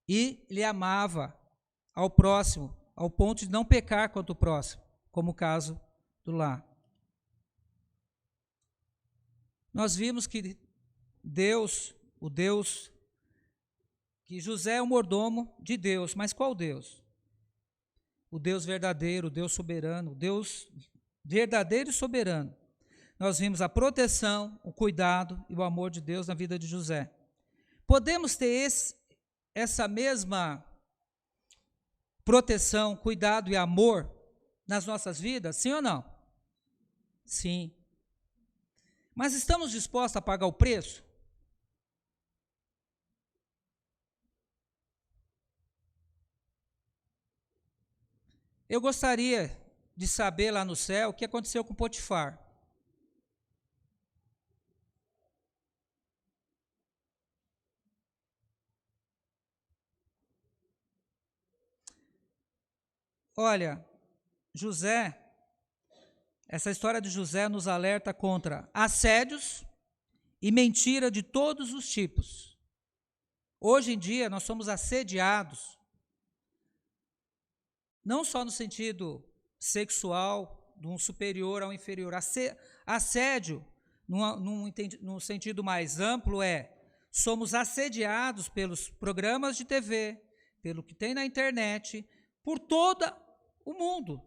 Speaker 1: e lhe amava ao próximo, ao ponto de não pecar contra o próximo, como o caso do lar. Nós vimos que que José é o mordomo de Deus, mas qual Deus? O Deus verdadeiro, o Deus soberano, o Deus verdadeiro e soberano. Nós vimos a proteção, o cuidado e o amor de Deus na vida de José. Podemos ter essa mesma proteção, cuidado e amor nas nossas vidas, sim ou não? Sim. Mas estamos dispostos a pagar o preço? Eu gostaria de saber lá no céu o que aconteceu com Potifar. Olha, essa história de José nos alerta contra assédios e mentira de todos os tipos. Hoje em dia nós somos assediados, não só no sentido sexual, de um superior ao inferior. Assédio, num sentido mais amplo, somos assediados pelos programas de TV, pelo que tem na internet, por todo o mundo.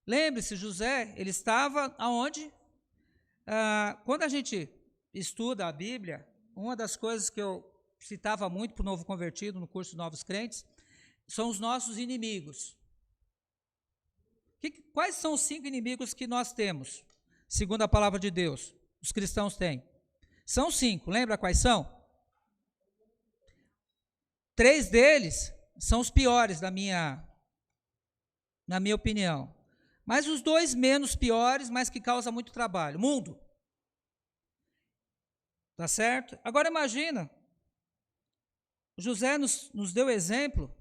Speaker 1: Lembre-se, José, ele estava aonde? Quando a gente estuda a Bíblia, uma das coisas que eu citava muito para o novo convertido, no curso de Novos Crentes, são os nossos inimigos. Quais são os 5 inimigos que nós temos, segundo a palavra de Deus, os cristãos têm? São 5, lembra quais são? 3 deles são os piores na minha opinião. Mas os 2 menos piores, mas que causam muito trabalho. Mundo. Tá certo? Agora imagina, José nos deu exemplo.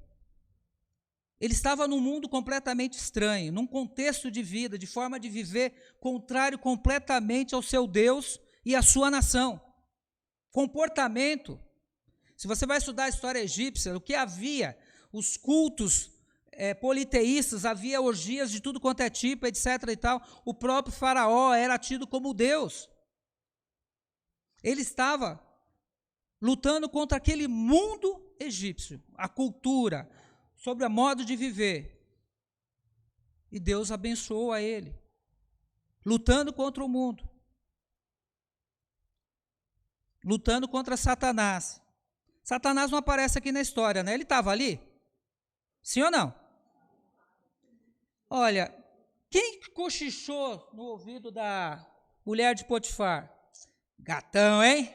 Speaker 1: Ele estava num mundo completamente estranho, num contexto de vida, de forma de viver contrário completamente ao seu Deus e à sua nação. Comportamento. Se você vai estudar a história egípcia, o que havia, os cultos politeístas, havia orgias de tudo quanto é tipo, etc. e tal. O próprio faraó era tido como Deus. Ele estava lutando contra aquele mundo egípcio, a cultura, sobre o modo de viver. E Deus abençoou a ele, lutando contra o mundo, lutando contra Satanás. Satanás não aparece aqui na história, né? Ele estava ali? Sim ou não? Olha, quem cochichou no ouvido da mulher de Potifar? Gatão, hein?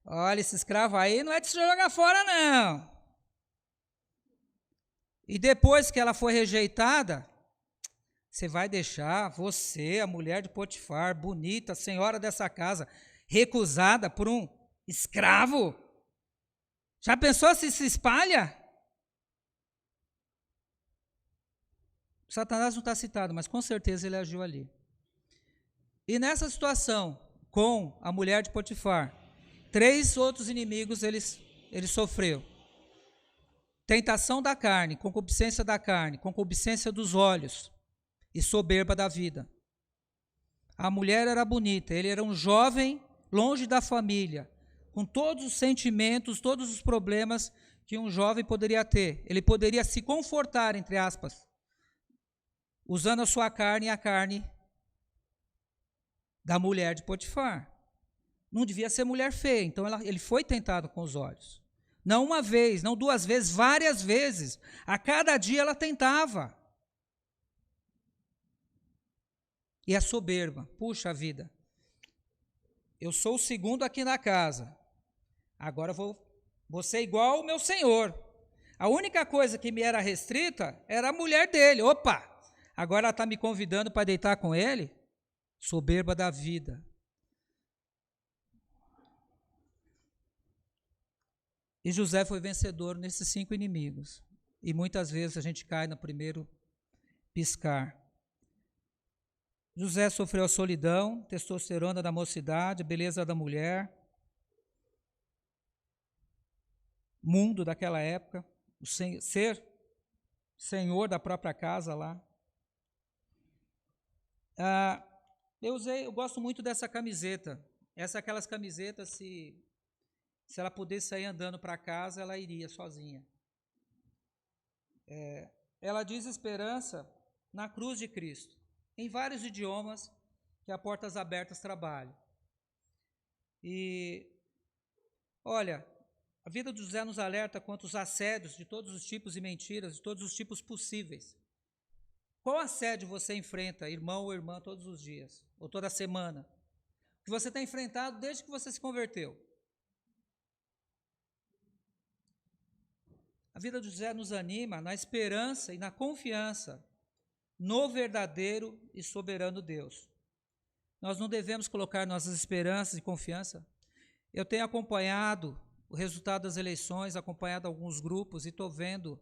Speaker 1: Olha, esse escravo aí não é de se jogar fora, não. E depois que ela foi rejeitada, você vai deixar você, a mulher de Potifar, bonita, senhora dessa casa, recusada por um escravo? Já pensou se espalha? Satanás não está citado, mas com certeza ele agiu ali. E nessa situação, com a mulher de Potifar, 3 outros inimigos ele sofreu. Tentação da carne, concupiscência dos olhos e soberba da vida. A mulher era bonita, ele era um jovem, longe da família, com todos os sentimentos, todos os problemas que um jovem poderia ter. Ele poderia se confortar, entre aspas, usando a sua carne e a carne da mulher de Potifar. Não devia ser mulher feia, então ele foi tentado com os olhos. Não uma vez, não 2 vezes, várias vezes. A cada dia ela tentava. E a soberba, puxa vida, eu sou o segundo aqui na casa. Agora vou ser igual ao meu Senhor. A única coisa que me era restrita era a mulher dele. Opa! Agora ela está me convidando para deitar com ele? Soberba da vida. E José foi vencedor nesses 5 inimigos. E muitas vezes a gente cai no primeiro piscar. José sofreu a solidão, testosterona da mocidade, beleza da mulher, mundo daquela época, ser senhor da própria casa lá. Eu gosto muito dessa camiseta. Essa é aquelas camisetas, se ela pudesse sair andando para casa, ela iria sozinha. Ela diz esperança na cruz de Cristo, em vários idiomas que a Portas Abertas trabalha. E, olha, a vida de José nos alerta contra os assédios de todos os tipos e mentiras, de todos os tipos possíveis. Qual assédio você enfrenta, irmão ou irmã, todos os dias, ou toda semana? Que você tem enfrentado desde que você se converteu? A vida de José nos anima na esperança e na confiança no verdadeiro e soberano Deus. Nós não devemos colocar nossas esperanças e confiança. Eu tenho acompanhado o resultado das eleições, acompanhado alguns grupos e estou vendo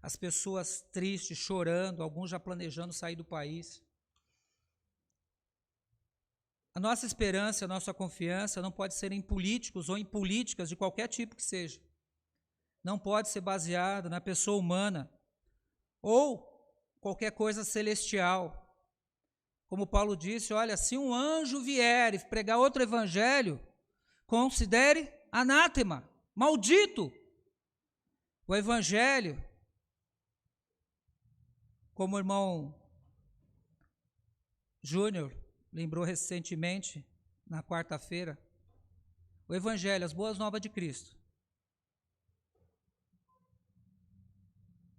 Speaker 1: as pessoas tristes, chorando, alguns já planejando sair do país. A nossa esperança, a nossa confiança não pode ser em políticos ou em políticas de qualquer tipo que seja. Não pode ser baseada na pessoa humana ou qualquer coisa celestial. Como Paulo disse, olha, se um anjo vier e pregar outro evangelho, considere anátema, maldito. O evangelho, como o irmão Júnior lembrou recentemente, na quarta-feira, o evangelho, as boas novas de Cristo,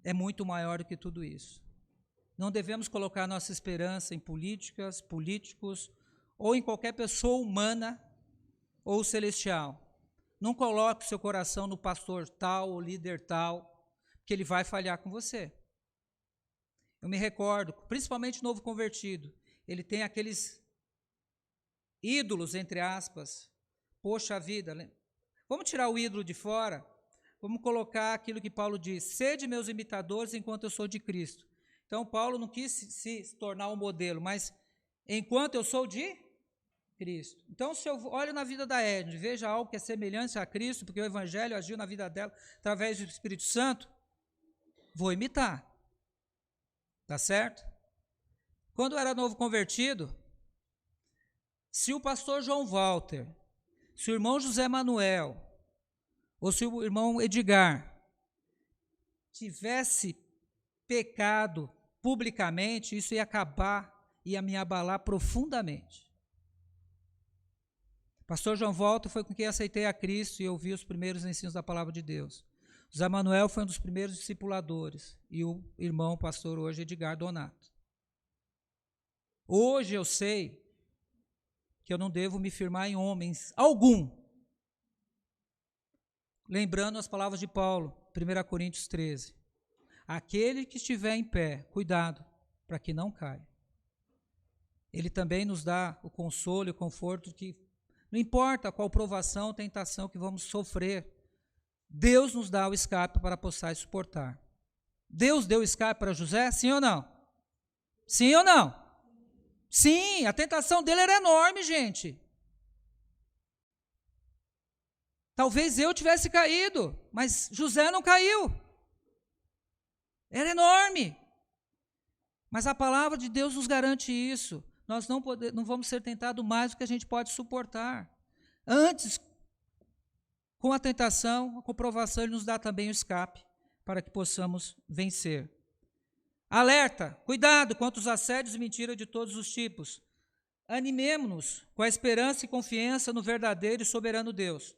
Speaker 1: é muito maior do que tudo isso. Não devemos colocar nossa esperança em políticas, políticos, ou em qualquer pessoa humana ou celestial. Não coloque seu coração no pastor tal ou líder tal, que ele vai falhar com você. Eu me recordo, principalmente novo convertido, ele tem aqueles ídolos, entre aspas. Poxa vida, vamos tirar o ídolo de fora? Vamos colocar aquilo que Paulo diz, sede meus imitadores enquanto eu sou de Cristo. Então, Paulo não quis se tornar um modelo, mas enquanto eu sou de Cristo. Então, se eu olho na vida da Edna, veja algo que é semelhante a Cristo, porque o Evangelho agiu na vida dela através do Espírito Santo, vou imitar. Tá certo? Quando eu era novo convertido, se o pastor João Walter, se o irmão José Manuel, ou se o irmão Edgar tivesse pecado publicamente, isso ia ia me abalar profundamente. Pastor João Walter foi com quem aceitei a Cristo e ouvi os primeiros ensinos da palavra de Deus. José Manuel foi um dos primeiros discipuladores e o irmão pastor hoje Edgar Donato. Hoje eu sei que eu não devo me firmar em homens algum. Lembrando as palavras de Paulo, 1 Coríntios 13. Aquele que estiver em pé, cuidado, para que não caia. Ele também nos dá o consolo e o conforto que, não importa qual provação, tentação que vamos sofrer, Deus nos dá o escape para possar suportar. Deus deu escape para José, sim ou não? Sim ou não? Sim, a tentação dele era enorme, gente. Talvez eu tivesse caído, mas José não caiu. Era enorme. Mas a palavra de Deus nos garante isso. Nós não vamos ser tentados mais do que a gente pode suportar. Antes, com a tentação, a comprovação, Ele nos dá também o escape para que possamos vencer. Alerta, cuidado contra os assédios e mentiras de todos os tipos. Animemo-nos com a esperança e confiança no verdadeiro e soberano Deus.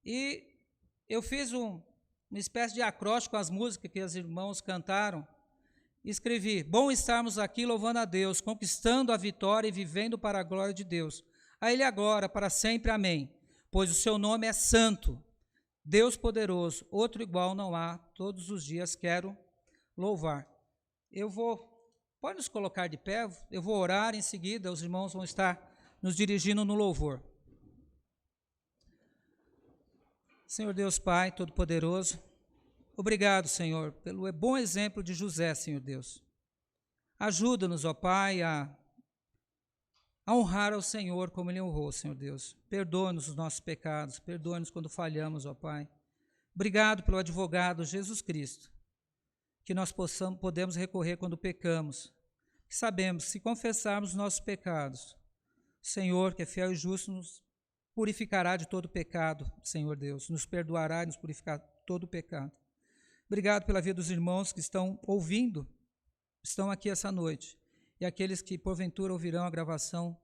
Speaker 1: E eu fiz uma espécie de acróstico com as músicas que os irmãos cantaram. Escrevi, bom estarmos aqui louvando a Deus, conquistando a vitória e vivendo para a glória de Deus. A Ele agora, para sempre, amém. pois o seu nome é santo. Deus poderoso, outro igual não há, todos os dias quero louvar. Pode nos colocar de pé, eu vou orar, em seguida os irmãos vão estar nos dirigindo no louvor. Senhor Deus Pai Todo-Poderoso, obrigado, Senhor, pelo bom exemplo de José, Senhor Deus. Ajuda-nos, ó Pai, a honrar ao Senhor como Ele honrou, Senhor Deus. Perdoa-nos os nossos pecados, perdoa-nos quando falhamos, ó Pai. Obrigado pelo advogado Jesus Cristo, que nós podemos recorrer quando pecamos. Sabemos que se confessarmos os nossos pecados, o Senhor, que é fiel e justo, nos purificará de todo pecado, Senhor Deus, nos perdoará e nos purificará de todo pecado. Obrigado pela vida dos irmãos que estão ouvindo, estão aqui essa noite, e aqueles que porventura ouvirão a gravação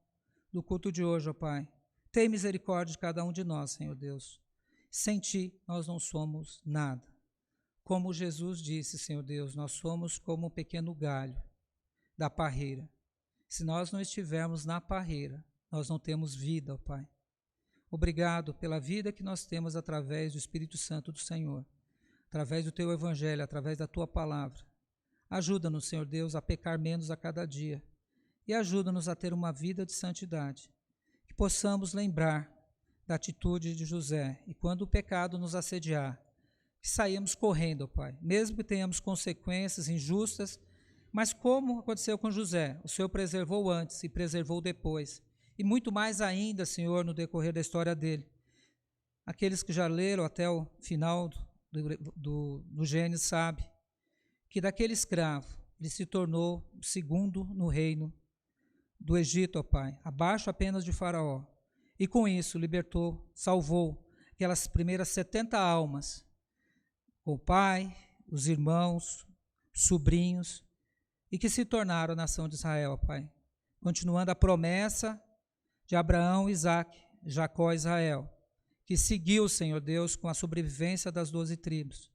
Speaker 1: do culto de hoje, ó Pai. Tem misericórdia de cada um de nós, Senhor Deus. Sem Ti, nós não somos nada. Como Jesus disse, Senhor Deus, nós somos como um pequeno galho da parreira. Se nós não estivermos na parreira, nós não temos vida, ó Pai. Obrigado pela vida que nós temos através do Espírito Santo do Senhor, através do Teu Evangelho, através da Tua Palavra. Ajuda-nos, Senhor Deus, a pecar menos a cada dia e ajuda-nos a ter uma vida de santidade, que possamos lembrar da atitude de José e quando o pecado nos assediar, que saímos correndo, ó Pai, mesmo que tenhamos consequências injustas, mas como aconteceu com José, o Senhor preservou antes e preservou depois, e muito mais ainda, Senhor, no decorrer da história dele. Aqueles que já leram até o final do Gênesis sabem que daquele escravo ele se tornou o segundo no reino do Egito, ó Pai, abaixo apenas de Faraó, e com isso libertou, salvou aquelas primeiras 70 almas, o pai, os irmãos, sobrinhos, e que se tornaram a nação de Israel, Pai, continuando a promessa de Abraão, Isaque, Jacó e Israel, que seguiu, Senhor Deus, com a sobrevivência das 12 tribos,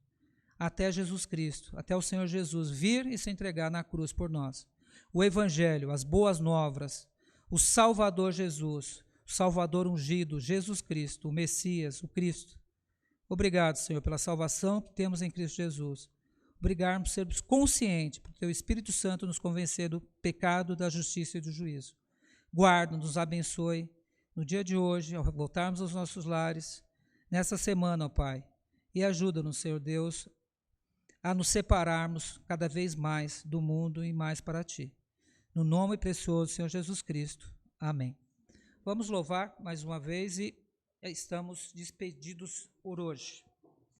Speaker 1: até Jesus Cristo, até o Senhor Jesus vir e se entregar na cruz por nós. O Evangelho, as boas novas, o Salvador Jesus, o Salvador ungido, Jesus Cristo, o Messias, o Cristo. Obrigado, Senhor, pela salvação que temos em Cristo Jesus. Obrigado por sermos conscientes, por Teu Espírito Santo nos convencer do pecado, da justiça e do juízo. Guarda, nos abençoe no dia de hoje, ao voltarmos aos nossos lares, nessa semana, ó Pai, e ajuda-nos, Senhor Deus, a nos separarmos cada vez mais do mundo e mais para Ti. No nome precioso do Senhor Jesus Cristo. Amém. Vamos louvar mais uma vez e estamos despedidos por hoje.